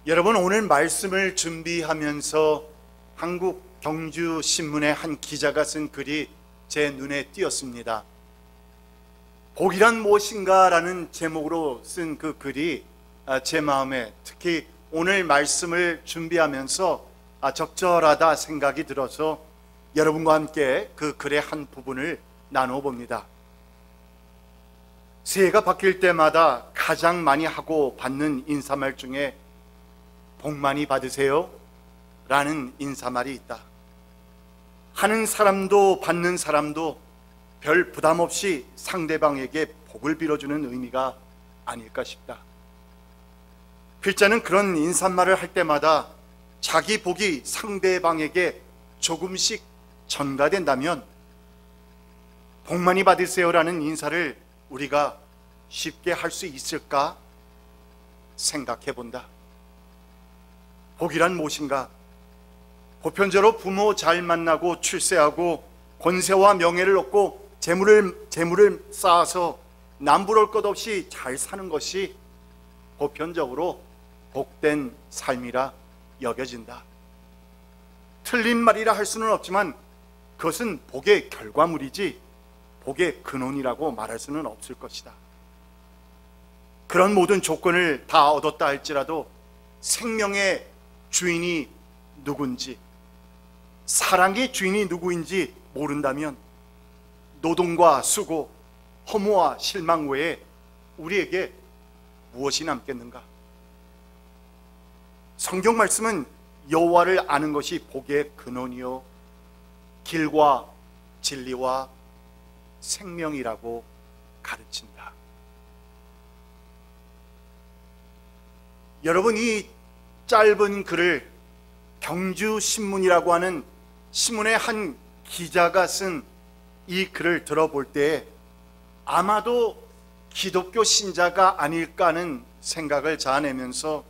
여러분, 오늘 말씀을 준비하면서 한국 경주신문의 한 기자가 쓴 글이 제 눈에 띄었습니다. 복이란 무엇인가 라는 제목으로 쓴 그 글이 제 마음에, 특히 오늘 말씀을 준비하면서 적절하다 생각이 들어서 여러분과 함께 그 글의 한 부분을 나누어 봅니다. 새해가 바뀔 때마다 가장 많이 하고 받는 인사말 중에 복 많이 받으세요 라는 인사말이 있다. 하는 사람도 받는 사람도 별 부담 없이 상대방에게 복을 빌어주는 의미가 아닐까 싶다. 글자는 그런 인사말을 할 때마다 자기 복이 상대방에게 조금씩 전가된다면 복 많이 받으세요 라는 인사를 우리가 쉽게 할 수 있을까 생각해 본다. 복이란 무엇인가? 보편적으로 부모 잘 만나고 출세하고 권세와 명예를 얻고 재물을 쌓아서 남부러울 것 없이 잘 사는 것이 보편적으로 복된 삶이라 여겨진다. 틀린 말이라 할 수는 없지만 그것은 복의 결과물이지 복의 근원이라고 말할 수는 없을 것이다. 그런 모든 조건을 다 얻었다 할지라도 생명의 주인이 누군지, 사랑의 주인이 누구인지 모른다면 노동과 수고, 허무와 실망 외에 우리에게 무엇이 남겠는가? 성경 말씀은 여호와를 아는 것이 복의 근원이요 길과 진리와 생명이라고 가르친다. 여러분, 이 짧은 글을 경주신문이라고 하는 신문의 한 기자가 쓴 이 글을 들어볼 때 아마도 기독교 신자가 아닐까 하는 생각을 자아내면서,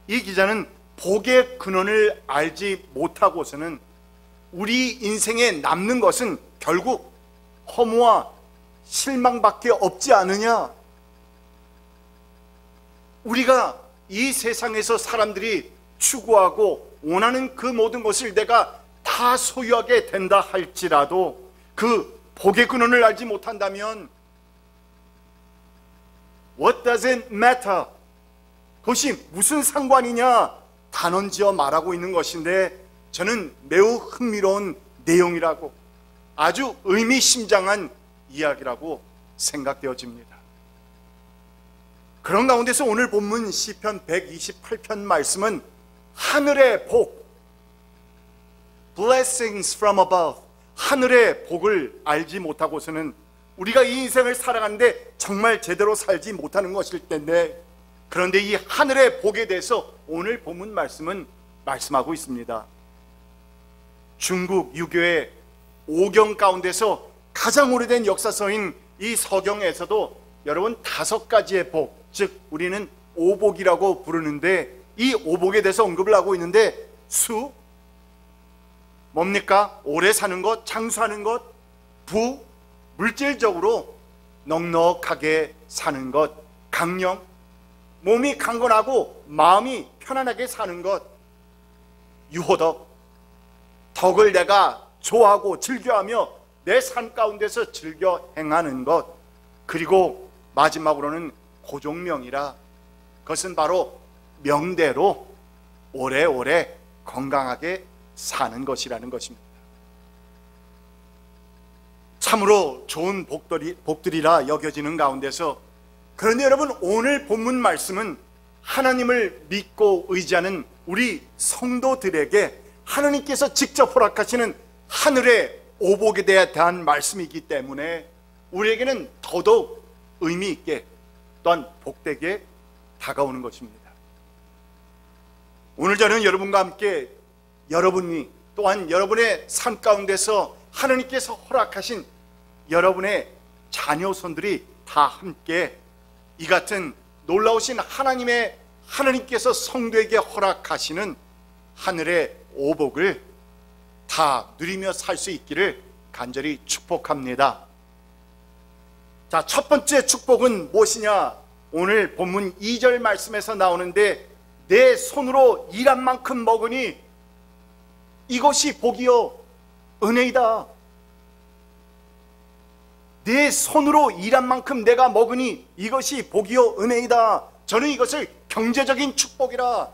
이 기자는 복의 근원을 알지 못하고서는 우리 인생에 남는 것은 결국 허무와 실망밖에 없지 않느냐? 우리가 이 세상에서 사람들이 추구하고 원하는 그 모든 것을 내가 다 소유하게 된다 할지라도 그 복의 근원을 알지 못한다면 What does it matter? 그것이 무슨 상관이냐 단언지어 말하고 있는 것인데, 저는 매우 흥미로운 내용이라고, 아주 의미심장한 이야기라고 생각되어집니다. 그런 가운데서 오늘 본문 시편 128편 말씀은 하늘의 복, blessings from above, 하늘의 복을 알지 못하고서는 우리가 이 인생을 살아가는데 정말 제대로 살지 못하는 것일 텐데, 그런데 이 하늘의 복에 대해서 오늘 본문 말씀은 말씀하고 있습니다. 중국 유교의 오경 가운데서 가장 오래된 역사서인 이 서경에서도 여러분 5가지의 복, 즉 우리는 오복이라고 부르는데, 이 오복에 대해서 언급을 하고 있는데, 수 뭡니까? 오래 사는 것, 장수하는 것. 부, 물질적으로 넉넉하게 사는 것. 강령, 몸이 강건하고 마음이 편안하게 사는 것. 유호덕, 덕을 내가 좋아하고 즐겨하며 내 삶 가운데서 즐겨 행하는 것. 그리고 마지막으로는 고종명이라, 그것은 바로 명대로 오래오래 건강하게 사는 것이라는 것입니다. 참으로 좋은 복들이라 여겨지는 가운데서, 그런데 여러분, 오늘 본문 말씀은 하나님을 믿고 의지하는 우리 성도들에게 하나님께서 직접 허락하시는 하늘의 오복에 대한 말씀이기 때문에 우리에게는 더더욱 의미 있게 또한 복되게 다가오는 것입니다. 오늘 저는 여러분과 함께 여러분이 또한 여러분의 삶 가운데서 하나님께서 허락하신 여러분의 자녀손들이 다 함께 이 같은 놀라우신 하나님께서 성도에게 허락하시는 하늘의 오복을 다 누리며 살 수 있기를 간절히 축복합니다. 자, 첫 번째 축복은 무엇이냐? 오늘 본문 2절 말씀에서 나오는데, 내 손으로 일한 만큼 먹으니 이것이 복이요 은혜이다. 내 손으로 일한 만큼 내가 먹으니 이것이 복이요 은혜이다. 저는 이것을 경제적인 축복이라,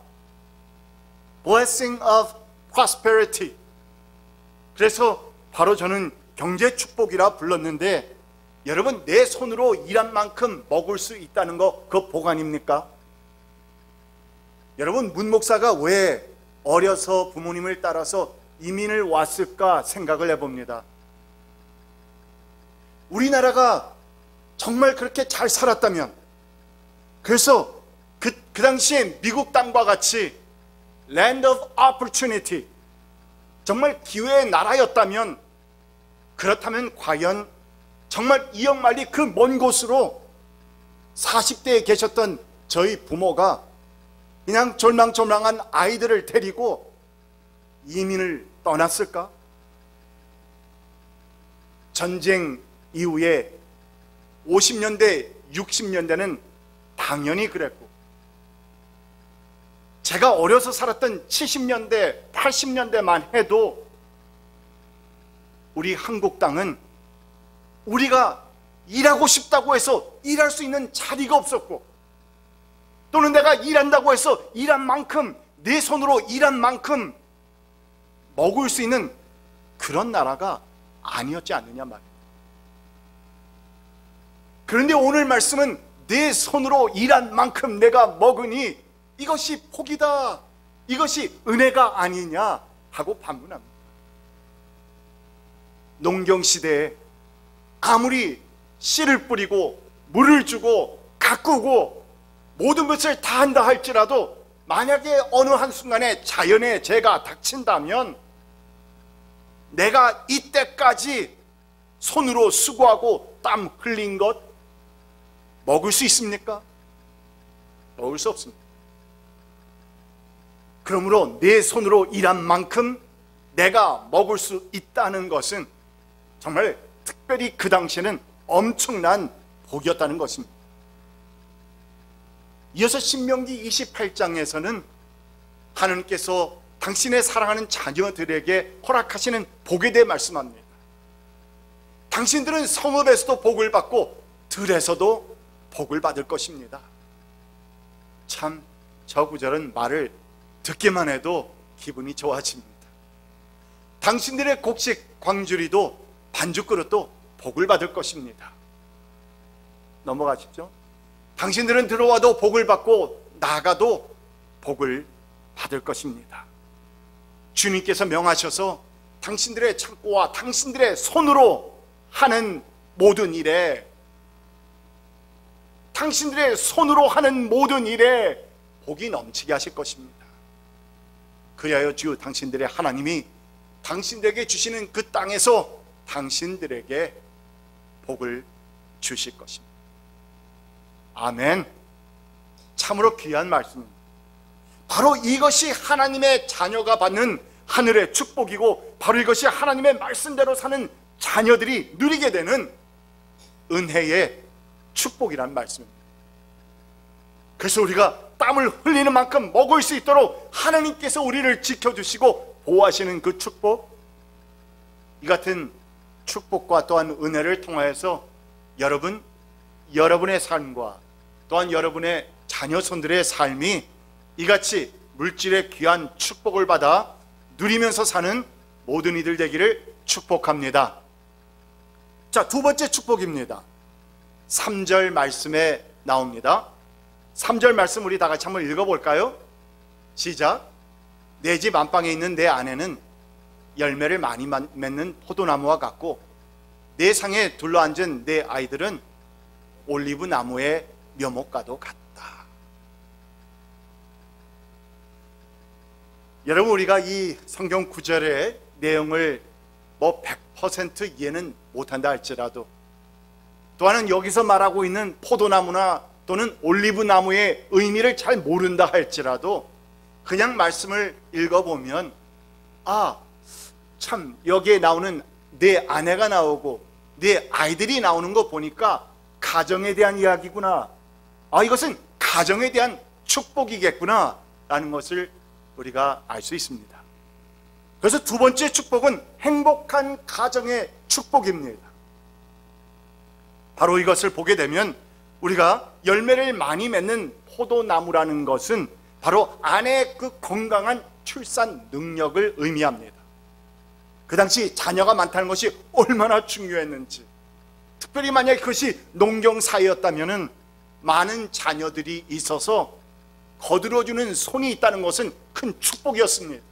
blessing of prosperity. 그래서 바로 저는 경제 축복이라 불렀는데, 여러분, 내 손으로 일한 만큼 먹을 수 있다는 거, 그거 복 아닙니까? 여러분, 문 목사가 왜 어려서 부모님을 따라서 이민을 왔을까 생각을 해봅니다. 우리나라가 정말 그렇게 잘 살았다면, 그래서 그 당시에 미국 땅과 같이 land of opportunity, 정말 기회의 나라였다면, 그렇다면 과연 정말 이역만리 그 먼 곳으로 40대에 계셨던 저희 부모가 그냥 졸랑졸랑한 아이들을 데리고 이민을 떠났을까? 전쟁 이후에 50년대, 60년대는 당연히 그랬고, 제가 어려서 살았던 70년대, 80년대만 해도 우리 한국 땅은 우리가 일하고 싶다고 해서 일할 수 있는 자리가 없었고, 또는 내가 일한다고 해서 일한 만큼, 내 손으로 일한 만큼 먹을 수 있는 그런 나라가 아니었지 않느냐 말이에요. 그런데 오늘 말씀은 내 손으로 일한 만큼 내가 먹으니 이것이 복이다, 이것이 은혜가 아니냐 하고 반문합니다. 농경시대에 아무리 씨를 뿌리고 물을 주고 가꾸고 모든 것을 다 한다 할지라도, 만약에 어느 한순간에 자연의 재해가 닥친다면 내가 이때까지 손으로 수고하고 땀 흘린 것 먹을 수 있습니까? 먹을 수 없습니다. 그러므로 내 손으로 일한 만큼 내가 먹을 수 있다는 것은 정말 특별히 그 당시에는 엄청난 복이었다는 것입니다. 이어서 신명기 28장에서는 하나님께서 당신의 사랑하는 자녀들에게 허락하시는 복에 대해 말씀합니다. 당신들은 성읍에서도 복을 받고 들에서도 복을 받을 것입니다. 참, 저 구절은 말을 듣기만 해도 기분이 좋아집니다. 당신들의 곡식 광주리도 반죽그릇도 복을 받을 것입니다. 넘어가시죠. 당신들은 들어와도 복을 받고 나가도 복을 받을 것입니다. 주님께서 명하셔서 당신들의 창고와 당신들의 손으로 하는 모든 일에, 당신들의 손으로 하는 모든 일에 복이 넘치게 하실 것입니다. 그리하여 주 당신들의 하나님이 당신들에게 주시는 그 땅에서 당신들에게 복을 주실 것입니다. 아멘. 참으로 귀한 말씀입니다. 바로 이것이 하나님의 자녀가 받는 하늘의 축복이고, 바로 이것이 하나님의 말씀대로 사는 자녀들이 누리게 되는 은혜의 축복이라는 말씀입니다. 그래서 우리가 땀을 흘리는 만큼 먹을 수 있도록 하나님께서 우리를 지켜주시고 보호하시는 그 축복, 이 같은 축복과 또한 은혜를 통하여서 여러분의 삶과 또한 여러분의 자녀손들의 삶이 이같이 물질의 귀한 축복을 받아 누리면서 사는 모든 이들 되기를 축복합니다. 자, 두 번째 축복입니다. 3절 말씀에 나옵니다. 3절 말씀 우리 다 같이 한번 읽어볼까요? 시작. 내 집 안방에 있는 내 아내는 열매를 많이 맺는 포도나무와 같고, 내 상에 둘러앉은 내 아이들은 올리브 나무의 묘목과도 같다. 여러분, 우리가 이 성경 구절의 내용을 100% 이해는 못한다 할지라도, 또한 여기서 말하고 있는 포도나무나 또는 올리브 나무의 의미를 잘 모른다 할지라도 그냥 말씀을 읽어보면, 아, 참 여기에 나오는 내 아내가 나오고 내 아이들이 나오는 거 보니까 가정에 대한 이야기구나, 아, 이것은 가정에 대한 축복이겠구나 라는 것을 우리가 알 수 있습니다. 그래서 두 번째 축복은 행복한 가정의 축복입니다. 바로 이것을 보게 되면 우리가 열매를 많이 맺는 포도나무라는 것은 바로 아내의 그 건강한 출산 능력을 의미합니다. 그 당시 자녀가 많다는 것이 얼마나 중요했는지, 특별히 만약 그것이 농경사회였다면 많은 자녀들이 있어서 거들어주는 손이 있다는 것은 큰 축복이었습니다.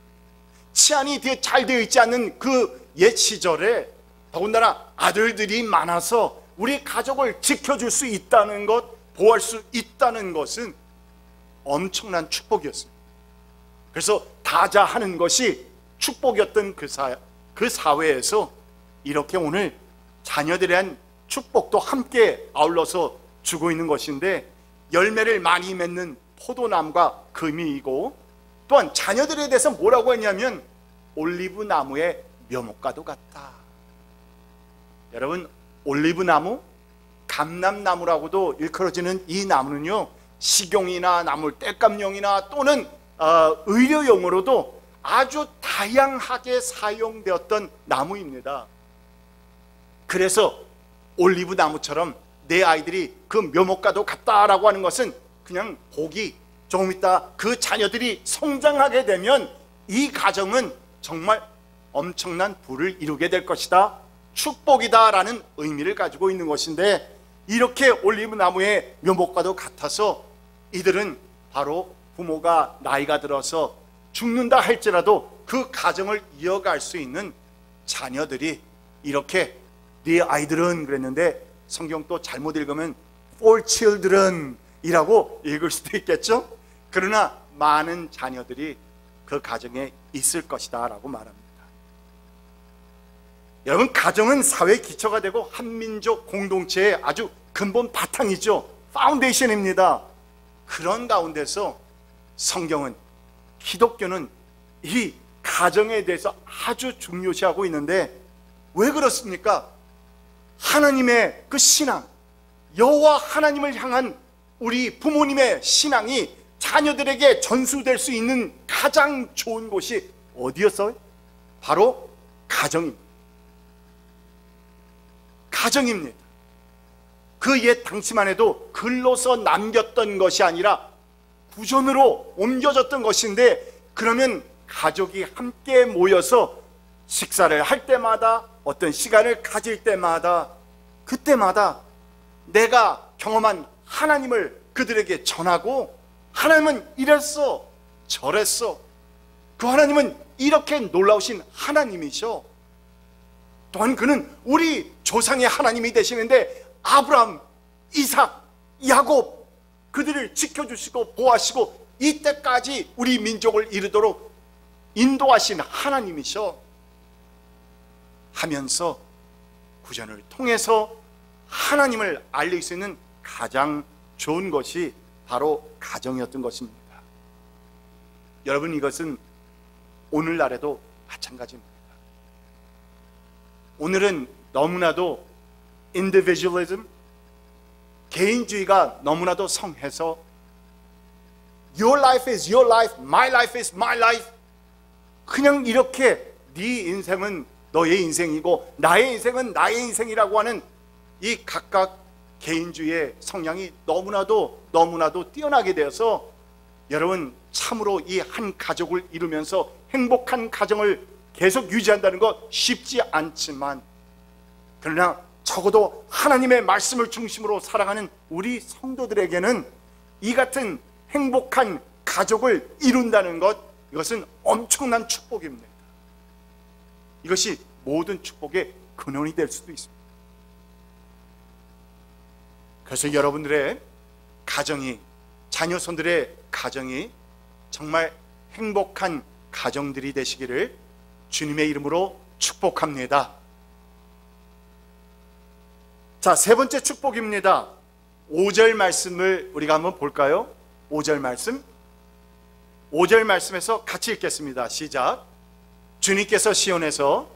치안이 잘 되어 있지 않는 그 옛 시절에 더군다나 아들들이 많아서 우리 가족을 지켜줄 수 있다는 것, 보호할 수 있다는 것은 엄청난 축복이었습니다. 그래서 다자하는 것이 축복이었던 그 사회에서 이렇게 오늘 자녀들에 대한 축복도 함께 아울러서 주고 있는 것인데, 열매를 많이 맺는 포도나무가 금이고, 또한 자녀들에 대해서 뭐라고 했냐면 올리브 나무의 묘목과도 같다. 여러분, 올리브 나무, 감람나무라고도 일컬어지는 이 나무는요, 식용이나 나물 땔감용이나 또는 의료용으로도 아주 다양하게 사용되었던 나무입니다. 그래서 올리브 나무처럼 내 아이들이 그 묘목과도 같다라고 하는 것은 그냥 복이, 조금 있다 그 자녀들이 성장하게 되면 이 가정은 정말 엄청난 부를 이루게 될 것이다, 축복이다 라는 의미를 가지고 있는 것인데, 이렇게 올리브 나무의 묘목과도 같아서 이들은 바로 부모가 나이가 들어서 죽는다 할지라도 그 가정을 이어갈 수 있는 자녀들이, 이렇게 네 아이들은 그랬는데 성경 또 잘못 읽으면 for children 이라고 읽을 수도 있겠죠. 그러나 많은 자녀들이 그 가정에 있을 것이다 라고 말합니다. 여러분, 가정은 사회의 기초가 되고 한민족 공동체의 아주 근본 바탕이죠. 파운데이션입니다. 그런 가운데서 성경은, 기독교는 이 가정에 대해서 아주 중요시하고 있는데, 왜 그렇습니까? 하나님의 그 신앙, 여호와 하나님을 향한 우리 부모님의 신앙이 자녀들에게 전수될 수 있는 가장 좋은 곳이 어디였어요? 바로 가정입니다. 가정입니다. 그 옛 당시만 해도 글로서 남겼던 것이 아니라 구전으로 옮겨졌던 것인데, 그러면 가족이 함께 모여서 식사를 할 때마다, 어떤 시간을 가질 때마다, 그때마다 내가 경험한 하나님을 그들에게 전하고, 하나님은 이랬어 저랬어, 그 하나님은 이렇게 놀라우신 하나님이셔, 또한 그는 우리 조상의 하나님이 되시는데 아브라함, 이삭, 야곱 그들을 지켜주시고 보호하시고 이때까지 우리 민족을 이르도록 인도하신 하나님이셔 하면서 구전을 통해서 하나님을 알릴 수 있는 가장 좋은 것이 바로 가정이었던 것입니다. 여러분, 이것은 오늘날에도 마찬가지입니다. 오늘은 너무나도 individualism, 개인주의가 너무나도 성해서 Your life is your life, my life is my life, 그냥 이렇게 네 인생은 너의 인생이고 나의 인생은 나의 인생이라고 하는 이 각각 개인주의의 성향이 너무나도 뛰어나게 되어서, 여러분, 참으로 이 한 가족을 이루면서 행복한 가정을 계속 유지한다는 것 쉽지 않지만, 그러나 적어도 하나님의 말씀을 중심으로 살아가는 우리 성도들에게는 이 같은 행복한 가족을 이룬다는 것, 이것은 엄청난 축복입니다. 이것이 모든 축복의 근원이 될 수도 있습니다. 그래서 여러분들의 가정이, 자녀손들의 가정이 정말 행복한 가정들이 되시기를 주님의 이름으로 축복합니다. 자, 세 번째 축복입니다. 5절 말씀을 우리가 한번 볼까요? 5절 말씀. 5절 말씀에서 같이 읽겠습니다. 시작. 주님께서 시온에서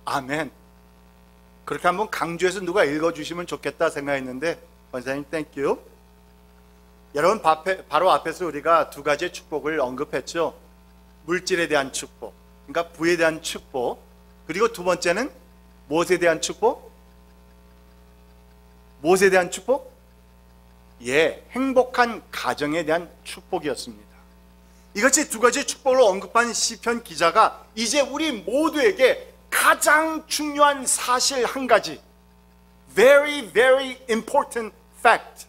아멘. 그렇게 한번 강조해서 누가 읽어주시면 좋겠다 생각했는데 권사님 땡큐. 여러분 바로 앞에서 우리가 두 가지의 축복을 언급했죠. 물질에 대한 축복, 그러니까 부에 대한 축복, 그리고 두 번째는 무엇에 대한 축복? 무엇에 대한 축복? 행복한 가정에 대한 축복이었습니다. 이같이 두 가지 축복을 언급한 시편 기자가 이제 우리 모두에게 가장 중요한 사실 한 가지, very very important fact,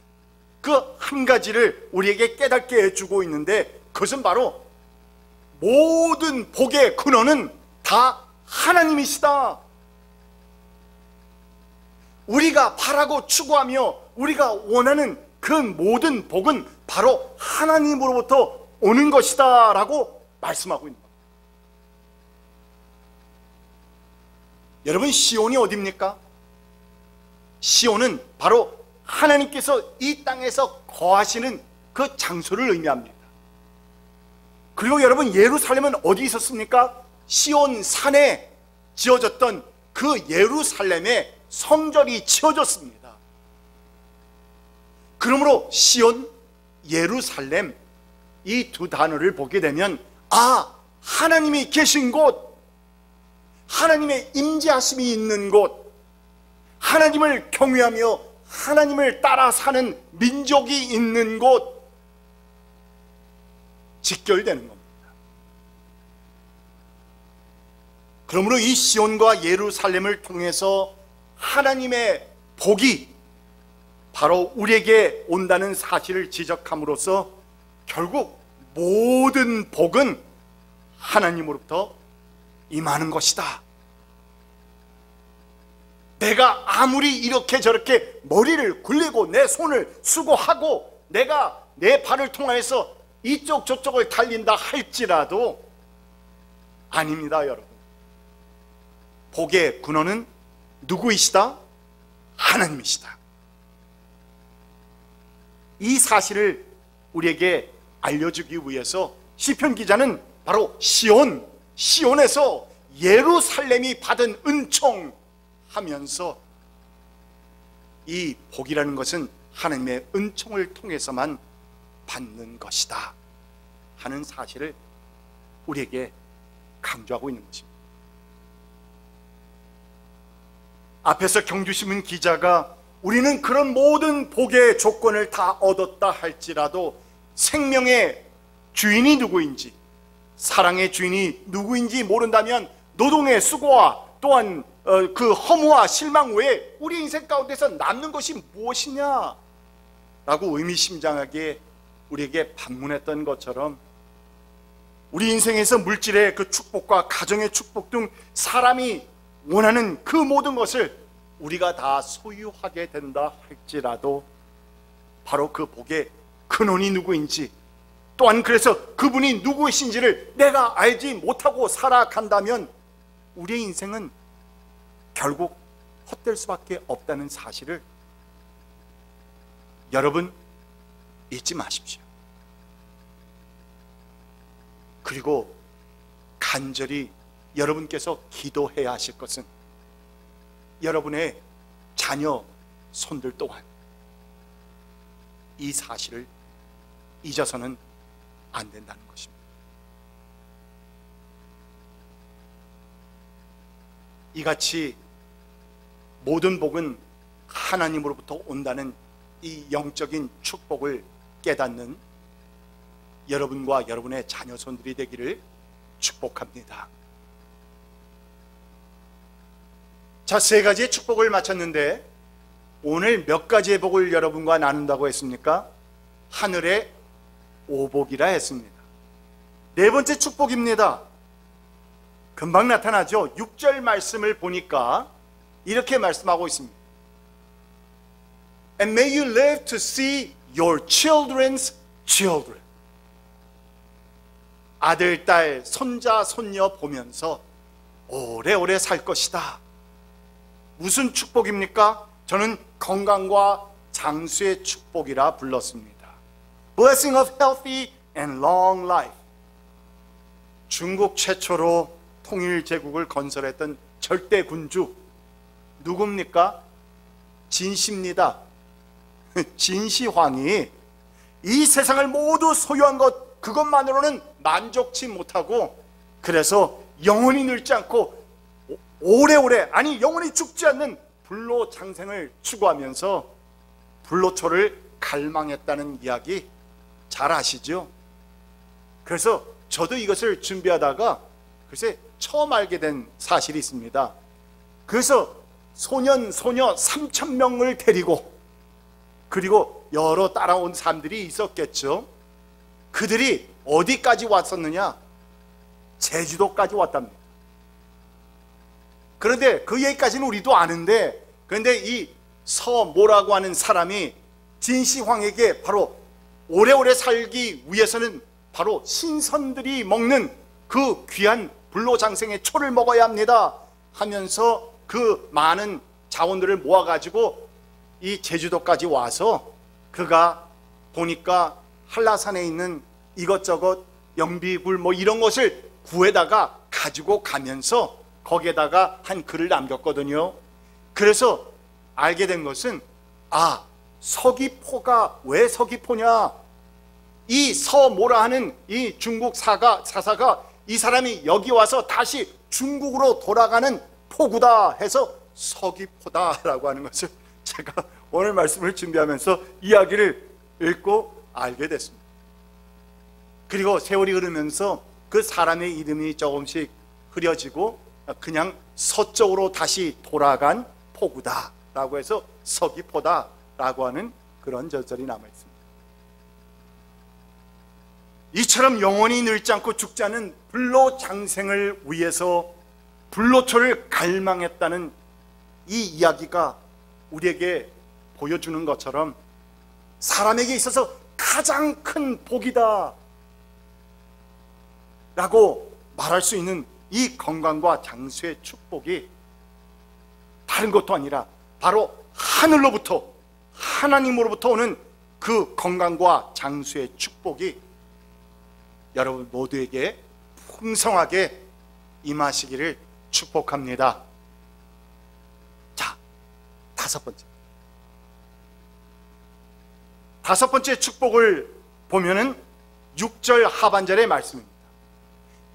그 한 가지를 우리에게 깨닫게 해주고 있는데, 그것은 바로 모든 복의 근원은 다 하나님이시다. 우리가 바라고 추구하며 우리가 원하는 그 모든 복은 바로 하나님으로부터 오는 것이다 라고 말씀하고 있는 겁니다. 여러분, 시온이 어디입니까? 시온은 바로 하나님께서 이 땅에서 거하시는 그 장소를 의미합니다. 그리고 여러분, 예루살렘은 어디 있었습니까? 시온 산에 지어졌던 그 예루살렘에 성전이 지어졌습니다. 그러므로 시온, 예루살렘, 이 두 단어를 보게 되면 하나님이 계신 곳, 하나님의 임재하심이 있는 곳, 하나님을 경외하며 하나님을 따라 사는 민족이 있는 곳, 직결되는 겁니다. 그러므로 이 시온과 예루살렘을 통해서 하나님의 복이 바로 우리에게 온다는 사실을 지적함으로써 결국 모든 복은 하나님으로부터 임하는 것이다. 내가 아무리 이렇게 저렇게 머리를 굴리고 내 손을 수고하고 내가 내 발을 통하여서 이쪽 저쪽을 달린다 할지라도 아닙니다, 여러분. 복의 근원은 누구이시다? 하나님이시다. 이 사실을 우리에게 알려주기 위해서 시편 기자는 바로 시온에서 예루살렘이 받은 은총 하면서 이 복이라는 것은 하나님의 은총을 통해서만 받는 것이다 하는 사실을 우리에게 강조하고 있는 것입니다. 앞에서 경주신문 기자가 우리는 그런 모든 복의 조건을 다 얻었다 할지라도 생명의 주인이 누구인지, 사랑의 주인이 누구인지 모른다면 노동의 수고와 또한 그 허무와 실망 외에 우리 인생 가운데서 남는 것이 무엇이냐 라고 의미심장하게 우리에게 반문했던 것처럼, 우리 인생에서 물질의 그 축복과 가정의 축복 등 사람이 원하는 그 모든 것을 우리가 다 소유하게 된다 할지라도 바로 그 복의 근원이 누구인지, 또한 그래서 그분이 누구이신지를 내가 알지 못하고 살아간다면 우리의 인생은 결국 헛될 수밖에 없다는 사실을 여러분 잊지 마십시오. 그리고 간절히 여러분께서 기도해야 하실 것은 여러분의 자녀 손들 또한 이 사실을 잊어서는 안 된다는 것입니다. 이같이 모든 복은 하나님으로부터 온다는 이 영적인 축복을 깨닫는 여러분과 여러분의 자녀손들이 되기를 축복합니다. 자, 세 가지의 축복을 마쳤는데 오늘 몇 가지의 복을 여러분과 나눈다고 했습니까? 하늘의 오복이라 했습니다. 네 번째 축복입니다. 금방 나타나죠. 6절 말씀을 보니까 이렇게 말씀하고 있습니다. And may you live to see your children's children. 아들, 딸, 손자, 손녀 보면서 오래오래 살 것이다. 무슨 축복입니까? 저는 건강과 장수의 축복이라 불렀습니다. Blessing of healthy and long life. 중국 최초로 통일 제국을 건설했던 절대 군주 누굽니까? 진시입니다. 진시황이 이 세상을 모두 소유한 것, 그것만으로는 만족치 못하고, 그래서 영원히 늙지 않고 오래오래, 아니 영원히 죽지 않는 불로장생을 추구하면서 불로초를 갈망했다는 이야기 잘 아시죠? 그래서 저도 이것을 준비하다가 글쎄 처음 알게 된 사실이 있습니다. 그래서 소년, 소녀 3,000명을 데리고, 그리고 여러 따라온 사람들이 있었겠죠. 그들이 어디까지 왔었느냐? 제주도까지 왔답니다. 그런데 그 얘기까지는 우리도 아는데, 그런데 이 서모라고 하는 사람이 진시황에게 바로 오래오래 살기 위해서는 바로 신선들이 먹는 그 귀한 불로장생의 초를 먹어야 합니다 하면서 그 많은 자원들을 모아가지고 이 제주도까지 와서, 그가 보니까 한라산에 있는 이것저것 연비굴 뭐 이런 것을 구해다가 가지고 가면서 거기에다가 한 글을 남겼거든요. 그래서 알게 된 것은, 아, 서귀포가 왜 서귀포냐? 이 서모라 하는 이 중국 사사가 이 사람이 여기 와서 다시 중국으로 돌아가는 포구다 해서 서귀포다라고 하는 것을 제가 오늘 말씀을 준비하면서 이야기를 읽고 알게 됐습니다. 그리고 세월이 흐르면서 그 사람의 이름이 조금씩 흐려지고 그냥 서쪽으로 다시 돌아간 포구다라고 해서 서귀포다라고 하는 그런 절절이 남아있습니다. 이처럼 영원히 늙지 않고 죽지 않은 불로장생을 위해서 불로초를 갈망했다는 이 이야기가 우리에게 보여주는 것처럼, 사람에게 있어서 가장 큰 복이다 라고 말할 수 있는 이 건강과 장수의 축복이 다른 것도 아니라 바로 하늘로부터, 하나님으로부터 오는 그 건강과 장수의 축복이 여러분 모두에게 풍성하게 임하시기를 축복합니다. 자, 다섯 번째 축복을 보면은 6절 하반절의 말씀입니다.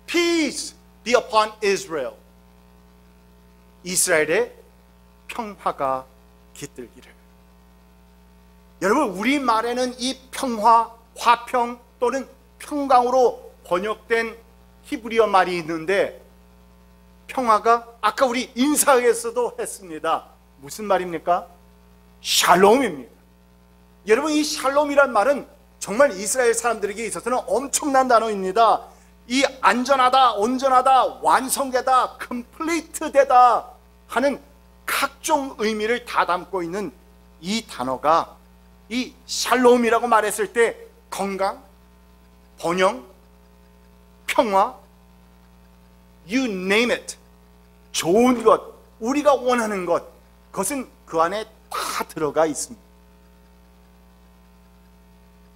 Peace be upon Israel. 이스라엘의 평화가 깃들기를. 여러분, 우리말에는 이 평화, 화평 또는 평강으로 번역된 히브리어 말이 있는데, 평화가 아까 우리 인사에서도 했습니다. 무슨 말입니까? 샬롬입니다. 여러분, 이 샬롬이란 말은 정말 이스라엘 사람들에게 있어서는 엄청난 단어입니다. 이 안전하다, 온전하다, 완성되다, 컴플리트되다 하는 각종 의미를 다 담고 있는 이 단어가, 이 샬롬이라고 말했을 때 건강, 번영, 평화, you name it, 좋은 것, 우리가 원하는 것, 그것은 그 안에 다 들어가 있습니다.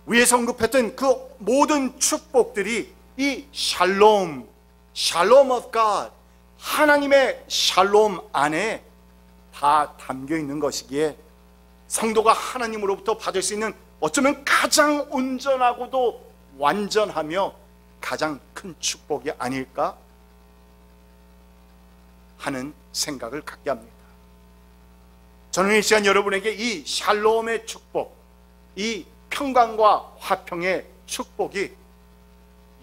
위에서 언급했던 그 모든 축복들이 이 샬롬, 샬롬 of God, 하나님의 샬롬 안에 다 담겨 있는 것이기에 성도가 하나님으로부터 받을 수 있는 어쩌면 가장 온전하고도 완전하며 가장 큰 축복이 아닐까 하는 생각을 갖게 합니다. 저는 이 시간 여러분에게 이 샬롬의 축복, 이 평강과 화평의 축복이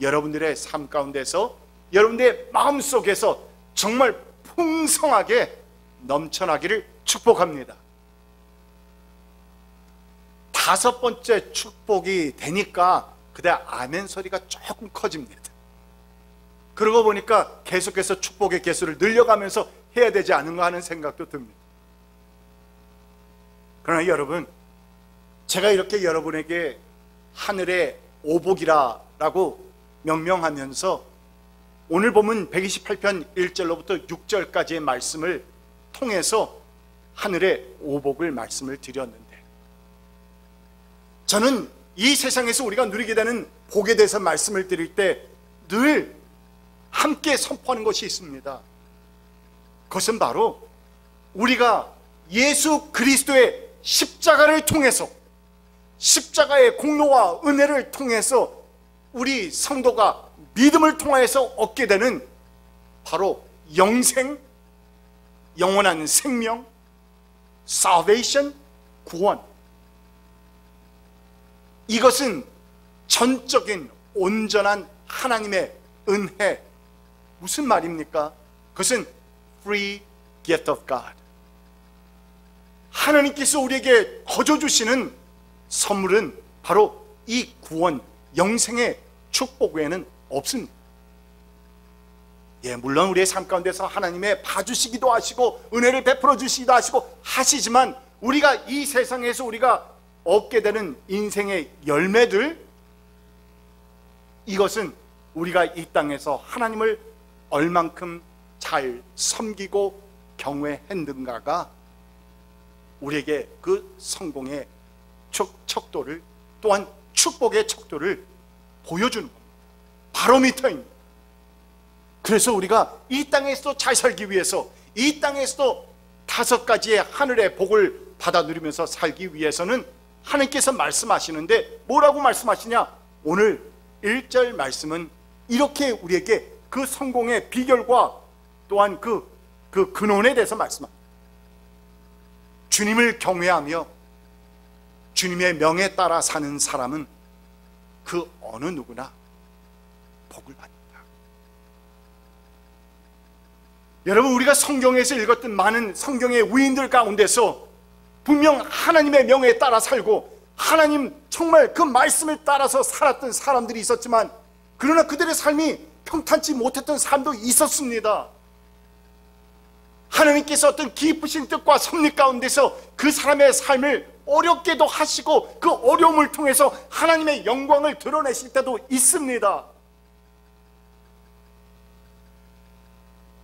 여러분들의 삶 가운데서, 여러분들의 마음속에서 정말 풍성하게 넘쳐나기를 축복합니다. 다섯 번째 축복이 되니까 그때 아멘 소리가 조금 커집니다. 그러고 보니까 계속해서 축복의 개수를 늘려가면서 해야 되지 않은가 하는 생각도 듭니다. 그러나 여러분, 제가 이렇게 여러분에게 하늘의 오복이라고 명명하면서 오늘 본문 128편 1절로부터 6절까지의 말씀을 통해서 하늘의 오복을 말씀을 드렸는데, 저는 이 세상에서 우리가 누리게 되는 복에 대해서 말씀을 드릴 때 늘 함께 선포하는 것이 있습니다. 그것은 바로 우리가 예수 그리스도의 십자가를 통해서, 십자가의 공로와 은혜를 통해서 우리 성도가 믿음을 통해서 얻게 되는 바로 영생, 영원한 생명, salvation, 구원. 이것은 전적인 온전한 하나님의 은혜. 무슨 말입니까? 그것은 free gift of God. 하나님께서 우리에게 거저 주시는 선물은 바로 이 구원, 영생의 축복 외에는 없습니다. 예, 물론 우리의 삶 가운데서 하나님의 봐주시기도 하시고 은혜를 베풀어 주시기도 하시고 하시지만, 우리가 이 세상에서 우리가 얻게 되는 인생의 열매들, 이것은 우리가 이 땅에서 하나님을 얼만큼 잘 섬기고 경외했는가가 우리에게 그 성공의 척도를, 또한 축복의 척도를 보여주는 겁니다. 바로미터입니다. 그래서 우리가 이 땅에서도 잘 살기 위해서, 이 땅에서도 5가지의 하늘의 복을 받아 누리면서 살기 위해서는 하나님께서 말씀하시는데 뭐라고 말씀하시냐? 오늘 1절 말씀은 이렇게 우리에게 그 성공의 비결과 또한 그 근원에 대해서 말씀합니다. 주님을 경외하며 주님의 명에 따라 사는 사람은 그 어느 누구나 복을 받는다. 여러분, 우리가 성경에서 읽었던 많은 성경의 위인들 가운데서 분명 하나님의 명에 따라 살고 하나님 정말 그 말씀을 따라서 살았던 사람들이 있었지만, 그러나 그들의 삶이 평탄치 못했던 삶도 있었습니다. 하나님께서 어떤 깊으신 뜻과 섭리 가운데서 그 사람의 삶을 어렵게도 하시고 그 어려움을 통해서 하나님의 영광을 드러내실 때도 있습니다.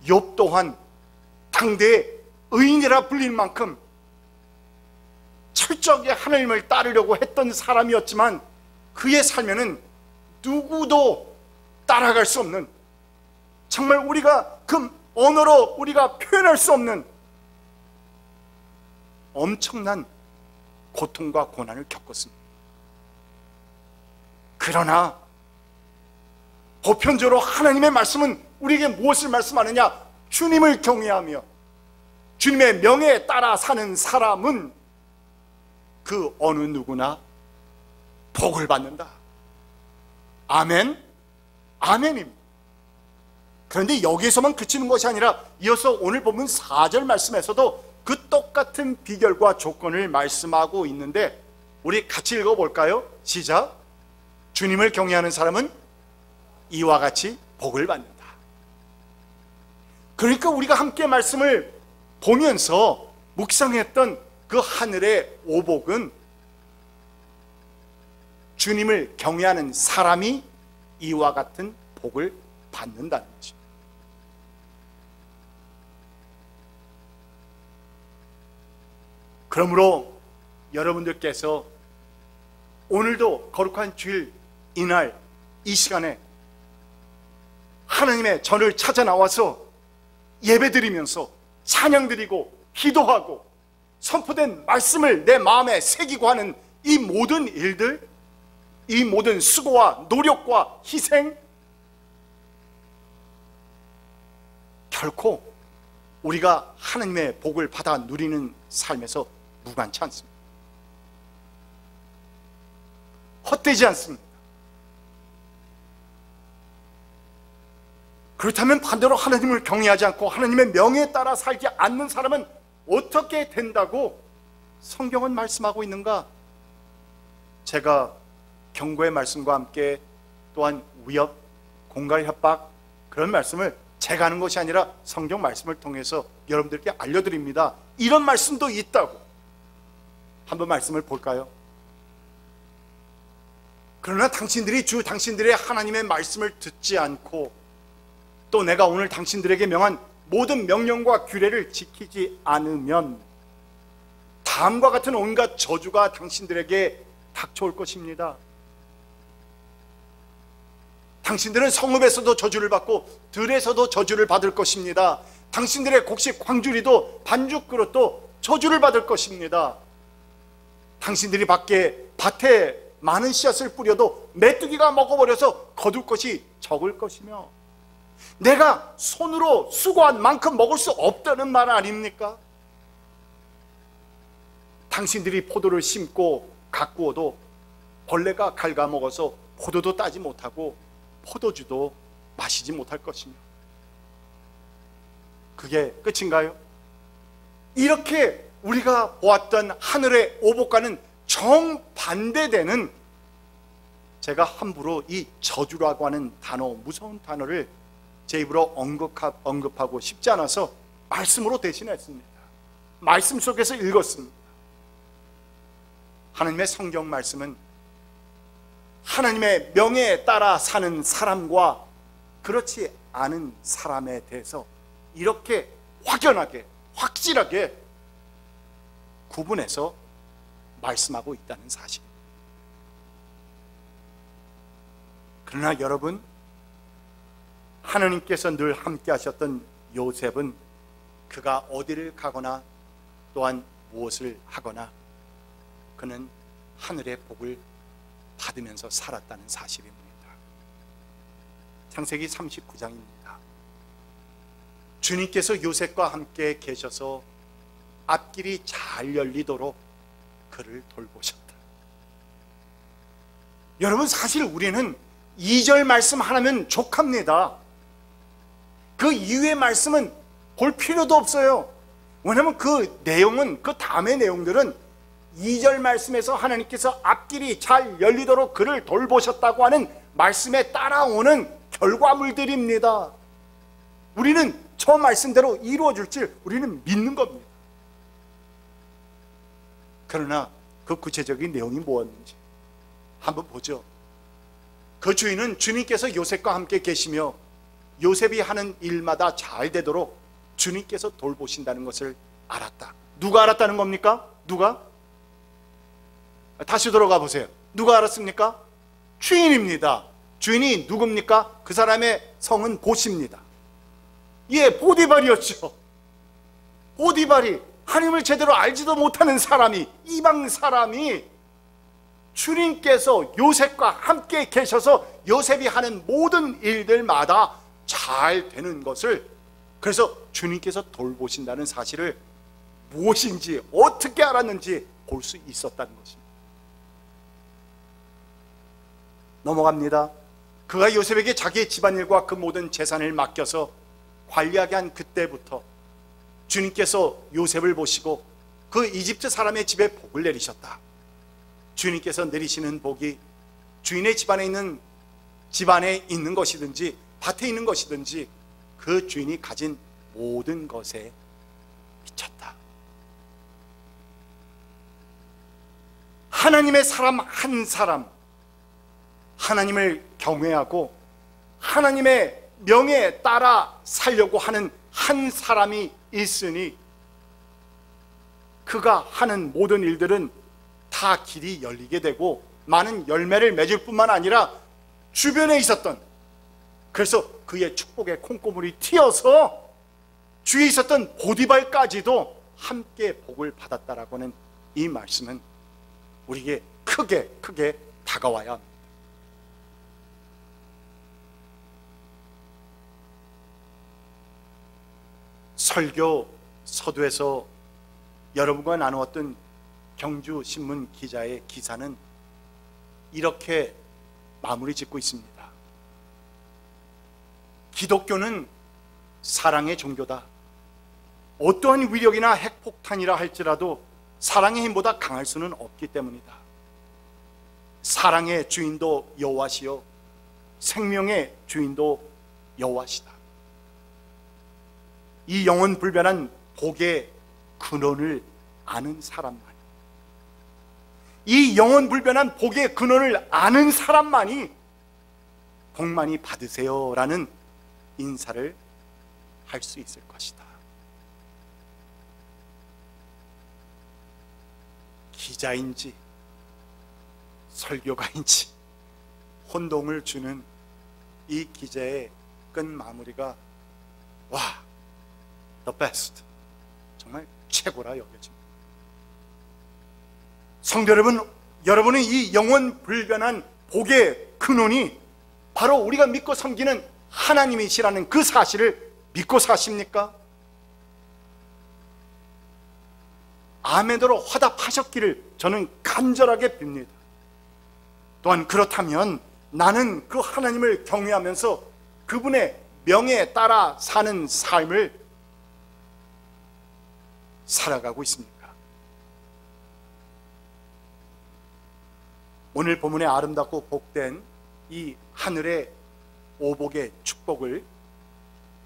욥 또한 당대의 의인이라 불릴 만큼 철저하게 하나님을 따르려고 했던 사람이었지만, 그의 삶에는 누구도 따라갈 수 없는, 정말 우리가 그 언어로 우리가 표현할 수 없는 엄청난 고통과 고난을 겪었습니다. 그러나 보편적으로 하나님의 말씀은 우리에게 무엇을 말씀하느냐? 주님을 경외하며 주님의 명에 따라 사는 사람은 그 어느 누구나 복을 받는다. 아멘? 아멘입니다. 그런데 여기에서만 그치는 것이 아니라 이어서 오늘 보면 4절 말씀에서도 그 똑같은 비결과 조건을 말씀하고 있는데, 우리 같이 읽어볼까요? 시작. 주님을 경외하는 사람은 이와 같이 복을 받는다. 그러니까 우리가 함께 말씀을 보면서 묵상했던 그 하늘의 오복은 주님을 경외하는 사람이 이와 같은 복을 받는다는 것입니다. 그러므로 여러분들께서 오늘도 거룩한 주일 이날 이 시간에 하나님의 전을 찾아 나와서 예배드리면서 찬양드리고 기도하고 선포된 말씀을 내 마음에 새기고 하는 이 모든 일들, 이 모든 수고와 노력과 희생, 결코 우리가 하나님의 복을 받아 누리는 삶에서 무관치 않습니다. 헛되지 않습니다. 그렇다면 반대로 하나님을 경외하지 않고 하나님의 명에 따라 살지 않는 사람은 어떻게 된다고 성경은 말씀하고 있는가? 제가 경고의 말씀과 함께 또한 위협, 공갈 협박, 그런 말씀을 제가 하는 것이 아니라 성경 말씀을 통해서 여러분들께 알려드립니다. 이런 말씀도 있다고. 한번 말씀을 볼까요? 그러나 당신들이 당신들의 하나님의 말씀을 듣지 않고 또 내가 오늘 당신들에게 명한 모든 명령과 규례를 지키지 않으면 다음과 같은 온갖 저주가 당신들에게 닥쳐올 것입니다. 당신들은 성읍에서도 저주를 받고 들에서도 저주를 받을 것입니다. 당신들의 곡식 광주리도 반죽 그릇도 저주를 받을 것입니다. 당신들이 밭에 많은 씨앗을 뿌려도 메뚜기가 먹어버려서 거둘 것이 적을 것이며, 내가 손으로 수고한 만큼 먹을 수 없다는 말 아닙니까? 당신들이 포도를 심고 가꾸어도 벌레가 갉아먹어서 포도도 따지 못하고 포도주도 마시지 못할 것이며, 그게 끝인가요? 이렇게 우리가 보았던 하늘의 오복과는 정반대되는, 제가 함부로 이 저주라고 하는 단어, 무서운 단어를 제 입으로 언급하고 싶지 않아서 말씀으로 대신했습니다. 말씀 속에서 읽었습니다. 하나님의 성경 말씀은 하나님의 명예에 따라 사는 사람과 그렇지 않은 사람에 대해서 이렇게 확연하게, 확실하게 구분해서 말씀하고 있다는 사실. 그러나 여러분, 하나님께서 늘 함께 하셨던 요셉은 그가 어디를 가거나 또한 무엇을 하거나 그는 하늘의 복을 받으면서 살았다는 사실입니다. 창세기 39장입니다. 주님께서 요셉과 함께 계셔서 앞길이 잘 열리도록 그를 돌보셨다. 여러분, 사실 우리는 2절 말씀 하나면 족합니다. 그 이후의 말씀은 볼 필요도 없어요. 왜냐하면 그 내용은, 그 다음의 내용들은 2절 말씀에서 하나님께서 앞길이 잘 열리도록 그를 돌보셨다고 하는 말씀에 따라오는 결과물들입니다. 우리는 저 말씀대로 이루어질 줄 우리는 믿는 겁니다. 그러나 그 구체적인 내용이 무엇인지 한번 보죠. 그 주인은 주님께서 요셉과 함께 계시며 요셉이 하는 일마다 잘 되도록 주님께서 돌보신다는 것을 알았다. 누가 알았다는 겁니까? 누가? 다시 돌아가 보세요. 누가 알았습니까? 주인입니다. 주인이 누굽니까? 그 사람의 성은 보시입니다. 예, 보디발이었죠. 보디발이, 하나님을 제대로 알지도 못하는 사람이, 이방 사람이 주님께서 요셉과 함께 계셔서 요셉이 하는 모든 일들마다 잘 되는 것을, 그래서 주님께서 돌보신다는 사실을 무엇인지 어떻게 알았는지 볼 수 있었다는 것입니다. 넘어갑니다. 그가 요셉에게 자기의 집안일과 그 모든 재산을 맡겨서 관리하게 한 그때부터 주님께서 요셉을 보시고 그 이집트 사람의 집에 복을 내리셨다. 주님께서 내리시는 복이 주인의 집안에 있는 것이든지 밭에 있는 것이든지 그 주인이 가진 모든 것에 미쳤다. 하나님의 사람 한 사람, 하나님을 경외하고 하나님의 명예에 따라 살려고 하는 한 사람이 있으니 그가 하는 모든 일들은 다 길이 열리게 되고 많은 열매를 맺을 뿐만 아니라 주변에 있었던, 그래서 그의 축복의 콩고물이 튀어서 주위에 있었던 보디발까지도 함께 복을 받았다라고 하는 이 말씀은 우리에게 크게 다가와야 합니다. 설교 서두에서 여러분과 나누었던 경주신문 기자의 기사는 이렇게 마무리 짓고 있습니다. 기독교는 사랑의 종교다. 어떠한 위력이나 핵폭탄이라 할지라도 사랑의 힘보다 강할 수는 없기 때문이다. 사랑의 주인도 여호와시요 생명의 주인도 여호와시다. 이 영원 불변한 복의 근원을 아는 사람만이, 이 영원 불변한 복의 근원을 아는 사람만이 복 많이 받으세요 라는 인사를 할 수 있을 것이다. 기자인지 설교가인지 혼동을 주는 이 기자의 끝 마무리가, 와, the best, 정말 최고라 여겨집니다. 성도 여러분, 여러분의 이 영원 불변한 복의 근원이 바로 우리가 믿고 섬기는 하나님이시라는 그 사실을 믿고 사십니까? 아멘으로 화답하셨기를 저는 간절하게 빕니다. 또한 그렇다면 나는 그 하나님을 경외하면서 그분의 명예에 따라 사는 삶을 살아가고 있습니까? 오늘 본문의 아름답고 복된 이 하늘의 오복의 축복을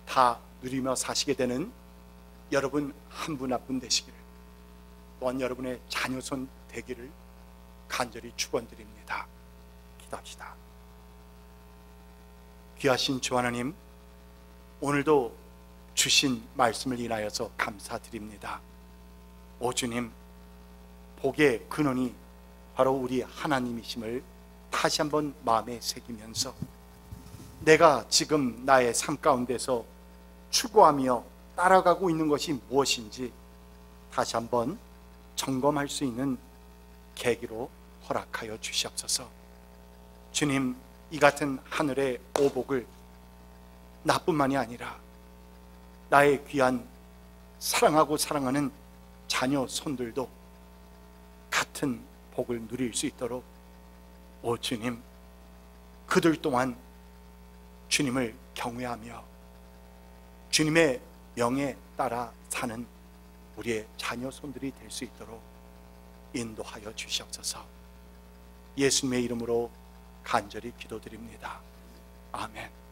다 누리며 사시게 되는 여러분 한 분 한 분 되시기를, 또한 여러분의 자녀손 되기를 간절히 축원드립니다. 기도합시다. 귀하신 주 하나님, 오늘도 주신 말씀을 인하여서 감사드립니다. 오 주님, 복의 근원이 바로 우리 하나님이심을 다시 한번 마음에 새기면서 내가 지금 나의 삶 가운데서 추구하며 따라가고 있는 것이 무엇인지 다시 한번 점검할 수 있는 계기로 허락하여 주시옵소서. 주님, 이 같은 하늘의 오복을 나뿐만이 아니라 나의 귀한 사랑하고 사랑하는 자녀 손들도 같은 복을 누릴 수 있도록 오 주님, 그들 또한 주님을 경외하며 주님의 명에 따라 사는 우리의 자녀 손들이 될 수 있도록 인도하여 주시옵소서. 예수님의 이름으로 간절히 기도드립니다. 아멘.